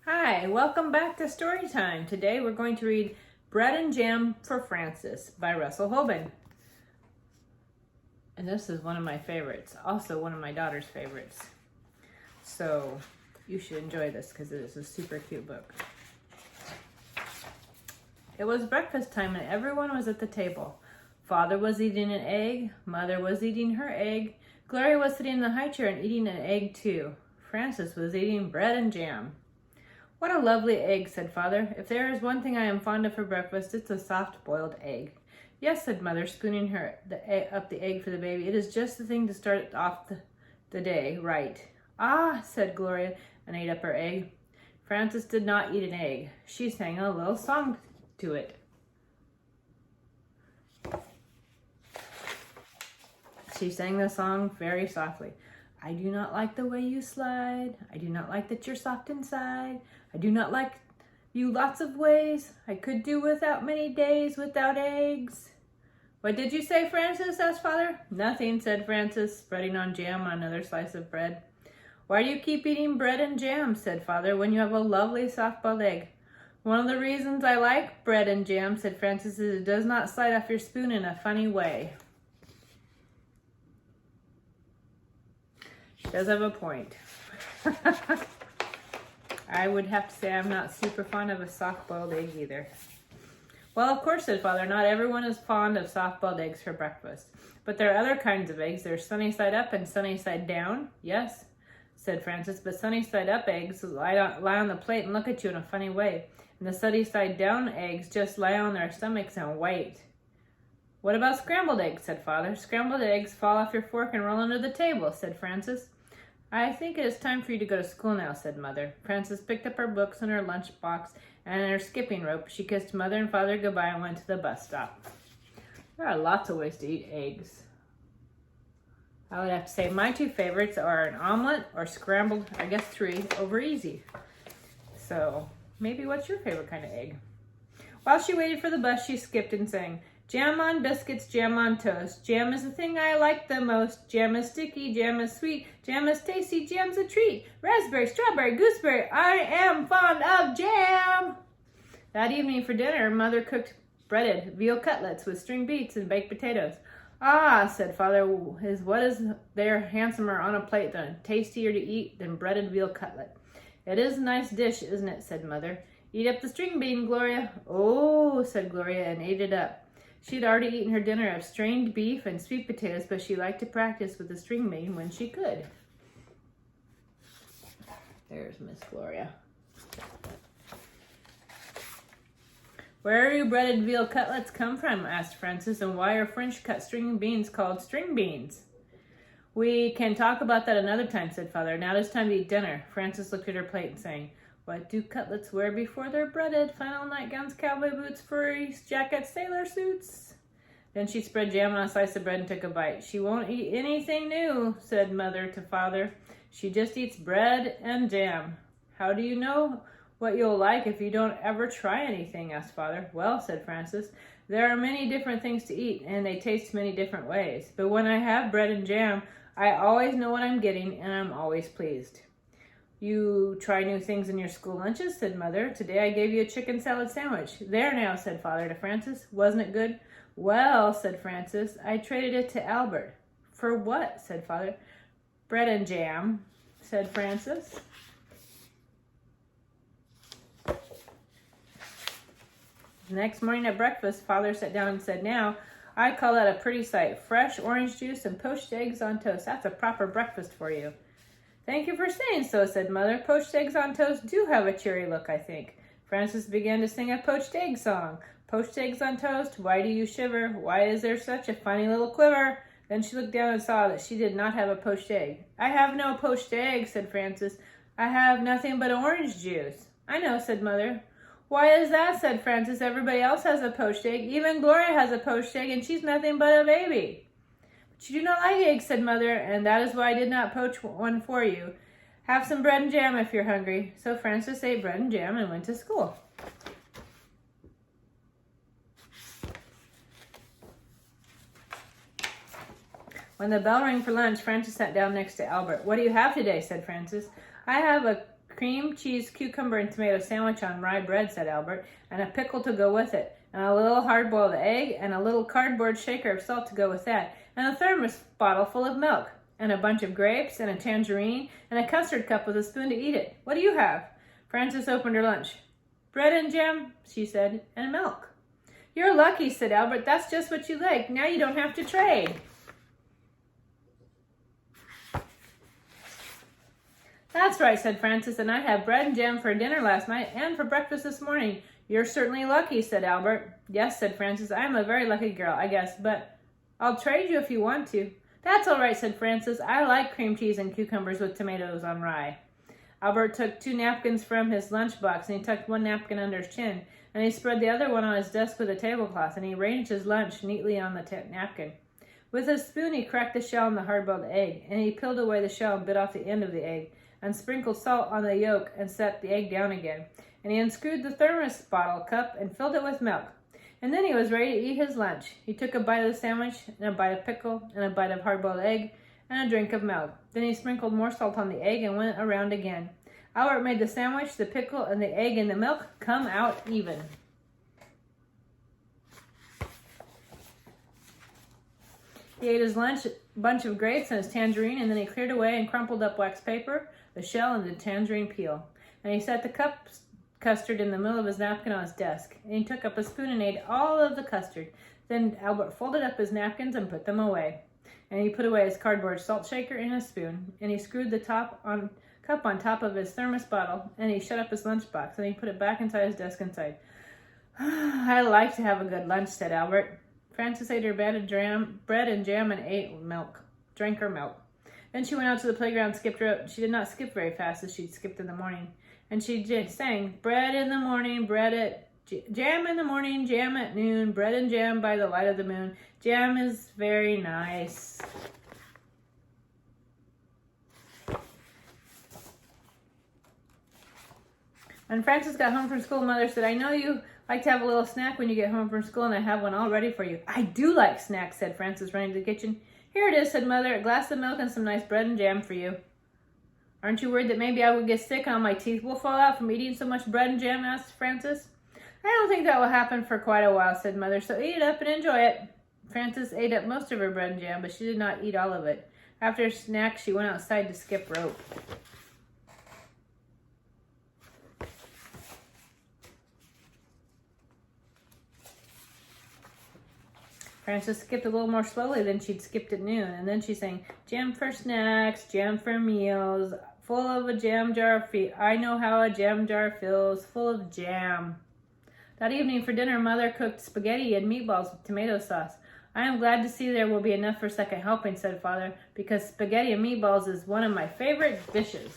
Hi, welcome back to Story Time. Today we're going to read Bread and Jam for Francis by Russell Hoban. And this is one of my favorites, also one of my daughter's favorites. So you should enjoy this because it is a super cute book. It was breakfast time and everyone was at the table. Father was eating an egg, Mother was eating her egg, Gloria was sitting in the high chair and eating an egg too. Francis was eating bread and jam. What a lovely egg, said Father. If there is one thing I am fond of for breakfast, it's a soft-boiled egg. Yes, said Mother, spooning up the egg for the baby. It is just the thing to start off the day right. Ah, said Gloria, and ate up her egg. Frances did not eat an egg. She sang a little song to it. She sang the song very softly. I do not like the way you slide. I do not like that you're soft inside. I do not like you lots of ways. I could do without many days without eggs. What did you say, Francis? Asked Father. Nothing, said Francis, spreading on jam on another slice of bread. Why do you keep eating bread and jam, said Father, when you have a lovely soft-boiled egg? One of the reasons I like bread and jam, said Francis, is it does not slide off your spoon in a funny way. She does have a point. I would have to say I'm not super fond of a soft-boiled egg either. Well, of course, said Father, not everyone is fond of soft-boiled eggs for breakfast. But there are other kinds of eggs. There's sunny side up and sunny side down. Yes, said Francis, but sunny side up eggs lie on the plate and look at you in a funny way. And the sunny side down eggs just lie on their stomachs and wait. What about scrambled eggs, said Father. Scrambled eggs fall off your fork and roll under the table, said Francis. I think it is time for you to go to school now, said Mother. Frances picked up her books and her lunchbox and her skipping rope. She kissed Mother and Father goodbye and went to the bus stop. There are lots of ways to eat eggs. I would have to say my two favorites are an omelet or scrambled, I guess 3, over easy. So maybe what's your favorite kind of egg? While she waited for the bus, she skipped and sang, Jam on biscuits, jam on toast. Jam is the thing I like the most. Jam is sticky, jam is sweet. Jam is tasty, jam's a treat. Raspberry, strawberry, gooseberry, I am fond of jam. That evening for dinner, Mother cooked breaded veal cutlets with string beets and baked potatoes. Ah, said Father, what is there handsomer on a plate than tastier to eat than breaded veal cutlet? It is a nice dish, isn't it, said Mother. Eat up the string bean, Gloria. Oh, said Gloria, and ate it up. She had already eaten her dinner of strained beef and sweet potatoes, but she liked to practice with the string bean when she could. There's Miss Gloria. Where are your breaded veal cutlets come from? Asked Francis, and why are French cut string beans called string beans? We can talk about that another time, said Father. Now it's time to eat dinner. Francis looked at her plate and sang, What do cutlets wear before they're breaded? Flannel nightgowns, cowboy boots, furry jackets, sailor suits. Then she spread jam on a slice of bread and took a bite. She won't eat anything new, said Mother to Father. She just eats bread and jam. How do you know what you'll like if you don't ever try anything? Asked Father. Well, said Francis, there are many different things to eat, and they taste many different ways. But when I have bread and jam, I always know what I'm getting, and I'm always pleased. You try new things in your school lunches, said Mother. Today I gave you a chicken salad sandwich. There now, said Father to Francis. Wasn't it good? Well, said Francis, I traded it to Albert. For what? Said Father. Bread and jam, said Francis. The next morning at breakfast, Father sat down and said, Now, I call that a pretty sight. Fresh orange juice and poached eggs on toast. That's a proper breakfast for you. Thank you for saying so, said Mother. Poached eggs on toast do have a cheery look, I think. Francis began to sing a poached egg song. Poached eggs on toast, why do you shiver? Why is there such a funny little quiver? Then she looked down and saw that she did not have a poached egg. I have no poached egg, said Francis. I have nothing but orange juice. I know, said Mother. Why is that, said Francis. Everybody else has a poached egg. Even Gloria has a poached egg, and she's nothing but a baby. You do not like eggs, said Mother, and that is why I did not poach one for you. Have some bread and jam if you're hungry. So Francis ate bread and jam and went to school. When the bell rang for lunch, Francis sat down next to Albert. What do you have today? Said Francis. I have a cream, cheese, cucumber, and tomato sandwich on rye bread, said Albert, and a pickle to go with it, and a little hard-boiled egg, and a little cardboard shaker of salt to go with that, and a thermos bottle full of milk, and a bunch of grapes, and a tangerine, and a custard cup with a spoon to eat it. What do you have? Frances opened her lunch. Bread and jam, she said, and milk. You're lucky, said Albert. That's just what you like. Now you don't have to trade. That's right, said Frances, and I had bread and jam for dinner last night and for breakfast this morning. You're certainly lucky, said Albert. Yes, said Frances, I am a very lucky girl, I guess, but I'll trade you if you want to. That's all right, said Frances. I like cream cheese and cucumbers with tomatoes on rye. Albert took 2 napkins from his lunchbox, and he tucked one napkin under his chin, and he spread the other one on his desk with a tablecloth, and he arranged his lunch neatly on the napkin. With a spoon, he cracked the shell on the hard-boiled egg, and he peeled away the shell and bit off the end of the egg, and sprinkled salt on the yolk and set the egg down again. And he unscrewed the thermos bottle cup and filled it with milk. And then he was ready to eat his lunch. He took a bite of the sandwich, and a bite of pickle, and a bite of hard-boiled egg, and a drink of milk. Then he sprinkled more salt on the egg and went around again. Albert made the sandwich, the pickle, and the egg and the milk come out even. He ate his lunch, a bunch of grapes and his tangerine, and then he cleared away and crumpled up wax paper, the shell, and the tangerine peel. And he set the custard in the middle of his napkin on his desk. And he took up a spoon and ate all of the custard. Then Albert folded up his napkins and put them away. And he put away his cardboard salt shaker and his spoon. And he screwed the cup on top of his thermos bottle. And he shut up his lunchbox. And he put it back inside his desk and sighed. I like to have a good lunch, said Albert. Frances ate her bread and jam and drank her milk. Then she went out to the playground and skipped rope. She did not skip very fast as she'd skipped in the morning. And she sang, bread in the morning, jam in the morning, jam at noon, bread and jam by the light of the moon. Jam is very nice. When Frances got home from school, Mother said, I know you like to have a little snack when you get home from school, and I have one all ready for you. I do like snacks, said Frances, running to the kitchen. Here it is, said Mother, a glass of milk and some nice bread and jam for you. Aren't you worried that maybe I would get sick and all my teeth will fall out from eating so much bread and jam, asked Frances. I don't think that will happen for quite a while, said Mother, so eat it up and enjoy it. Frances ate up most of her bread and jam, but she did not eat all of it. After a snack, she went outside to skip rope. Frances skipped a little more slowly than she'd skipped at noon, and then she sang, jam for snacks, jam for meals, full of a jam jar. I know how a jam jar feels, full of jam. That evening for dinner, Mother cooked spaghetti and meatballs with tomato sauce. I am glad to see there will be enough for second helping, said Father, because spaghetti and meatballs is one of my favorite dishes.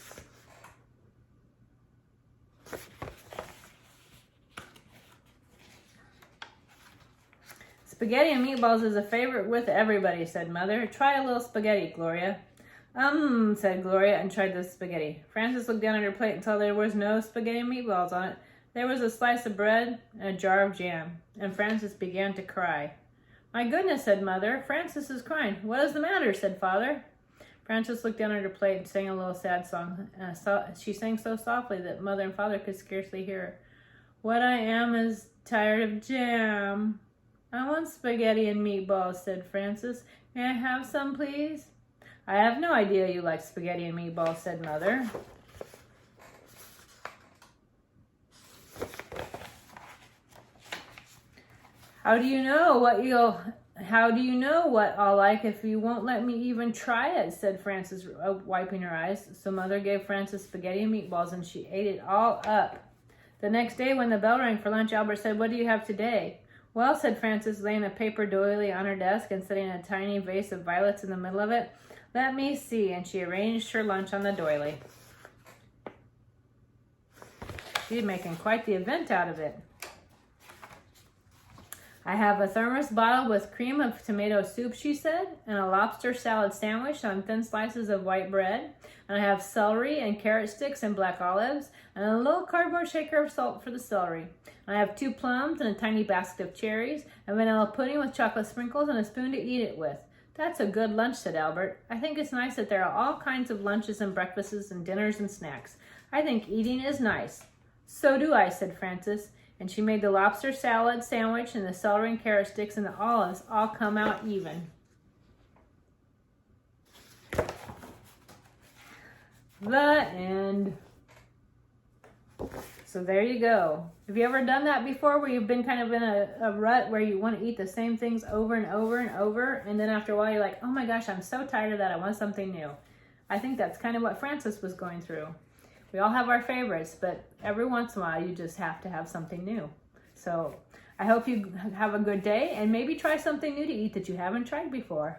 Spaghetti and meatballs is a favorite with everybody, said Mother. Try a little spaghetti, Gloria. Said Gloria, and tried the spaghetti. Frances looked down at her plate and saw there was no spaghetti and meatballs on it. There was a slice of bread and a jar of jam, and Frances began to cry. My goodness, said Mother. Frances is crying. What is the matter, said Father. Frances looked down at her plate and sang a little sad song. She sang so softly that Mother and Father could scarcely hear her. What I am is tired of jam. I want spaghetti and meatballs, said Frances. May I have some, please? I have no idea you like spaghetti and meatballs, said Mother. How do you know what I'll like if you won't let me even try it, said Frances, wiping her eyes. So Mother gave Frances spaghetti and meatballs, and she ate it all up. The next day, when the bell rang for lunch, Albert said, what do you have today? Well, said Frances, laying a paper doily on her desk and setting a tiny vase of violets in the middle of it. Let me see, and she arranged her lunch on the doily. She's making quite the event out of it. I have a thermos bottle with cream of tomato soup, she said, and a lobster salad sandwich on thin slices of white bread. And I have celery and carrot sticks and black olives, and a little cardboard shaker of salt for the celery. And I have 2 plums and a tiny basket of cherries, and vanilla pudding with chocolate sprinkles and a spoon to eat it with. That's a good lunch, said Albert. I think it's nice that there are all kinds of lunches and breakfasts and dinners and snacks. I think eating is nice. So do I, said Frances, and she made the lobster salad sandwich and the celery and carrot sticks and the olives all come out even. The end. So there you go. Have you ever done that before, where you've been kind of in a rut where you want to eat the same things over and over and over, and then after a while you're like, oh my gosh, I'm so tired of that, I want something new. I think that's kind of what Frances was going through. We all have our favorites, but every once in a while you just have to have something new. So I hope you have a good day, and maybe try something new to eat that you haven't tried before.